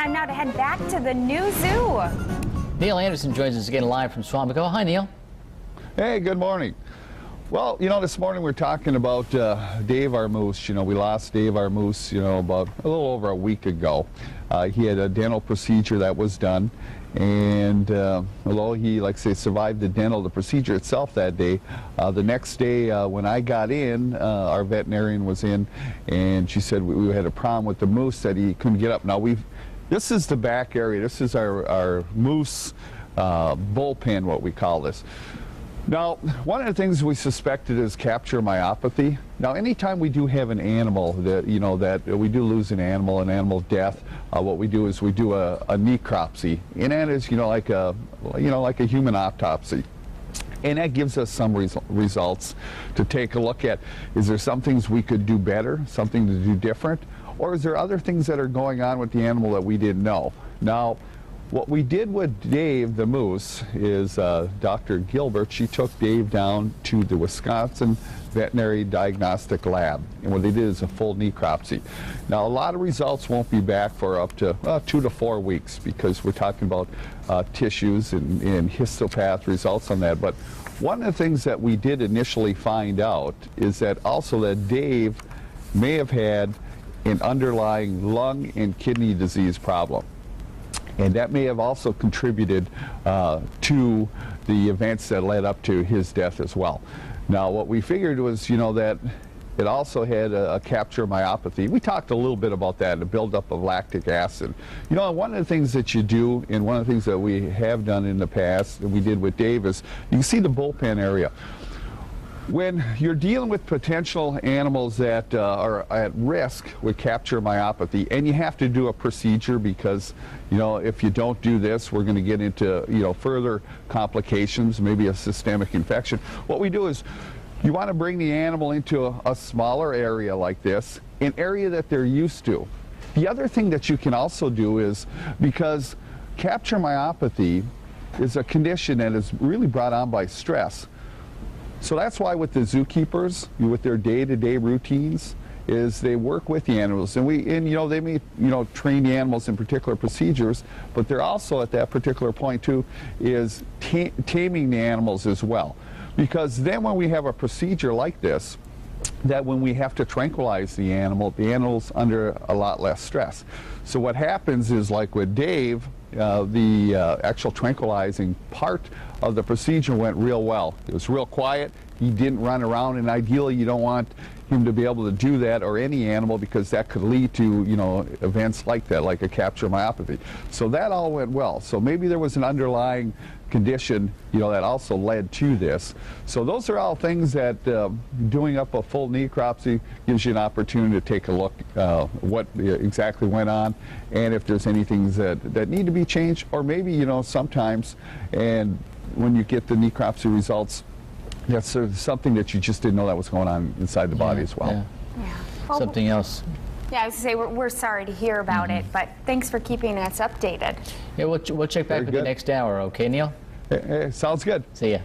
time now to head back to the new zoo. Neil Anderson joins us again live from Swamico. Hi, Neil. Hey, good morning. Well, this morning we're talking about Dave, our moose. We lost Dave, our moose, about a little over a week ago. He had a dental procedure that was done, and although he, like I say, survived the procedure itself that day, the next day when I got in, our veterinarian was in, and she said we had a problem with the moose, that he couldn't get up. Now, this is the back area. This is our moose bullpen, what we call this. Now, one of the things we suspected is capture myopathy. Now, anytime we do have an animal that, that we do lose an animal death, what we do is we do a necropsy, and that is, like a human autopsy. And that gives us some results to take a look at. Is there some things we could do better, something to do different, or is there other things that are going on with the animal that we didn't know? Now, what we did with Dave the moose is Dr. Gilbert, she took Dave down to the Wisconsin Veterinary Diagnostic Lab, and what they did is a full necropsy. Now, a lot of results won't be back for up to 2 to 4 weeks, because we're talking about tissues and histopath results on that. But one of the things that we did initially find out is that Dave may have had an underlying lung and kidney disease problem. And that may have also contributed to the events that led up to his death as well. Now, what we figured was, that it also had a capture myopathy. We talked a little bit about that, the buildup of lactic acid. One of the things that you do, and one of the things that we have done in the past, and we did with Dave, is you can see the bullpen area. When you're dealing with potential animals that are at risk with capture myopathy, and you have to do a procedure because, if you don't do this, we're going to get into, further complications, maybe a systemic infection. What we do is you want to bring the animal into a smaller area like this, an area that they're used to. The other thing that you can also do is, because capture myopathy is a condition that is really brought on by stress. So that's why with the zookeepers, with their day-to-day routines, is they work with the animals, and they may train the animals in particular procedures, but they're also at that particular point too is taming the animals as well, because then when we have a procedure like this, that when we have to tranquilize the animal's under a lot less stress. So what happens is, like with Dave, the actual tranquilizing part of the procedure went real well. It was real quiet. He didn't run around, and ideally you don't want him to be able to do that, or any animal, because that could lead to events like that, like a capture myopathy. So that all went well. So maybe there was an underlying condition that also led to this. So those are all things that doing up a full necropsy gives you an opportunity to take a look what exactly went on, and if there's any things that need to be changed, or maybe sometimes, and when you get the necropsy results, that's something that you just didn't know that was going on inside the body as well. Yeah. Well, Something else. Yeah, I was going to say, we're sorry to hear about it, but thanks for keeping us updated. Yeah, we'll check back with you next hour, okay, Neil? Hey, sounds good. See ya.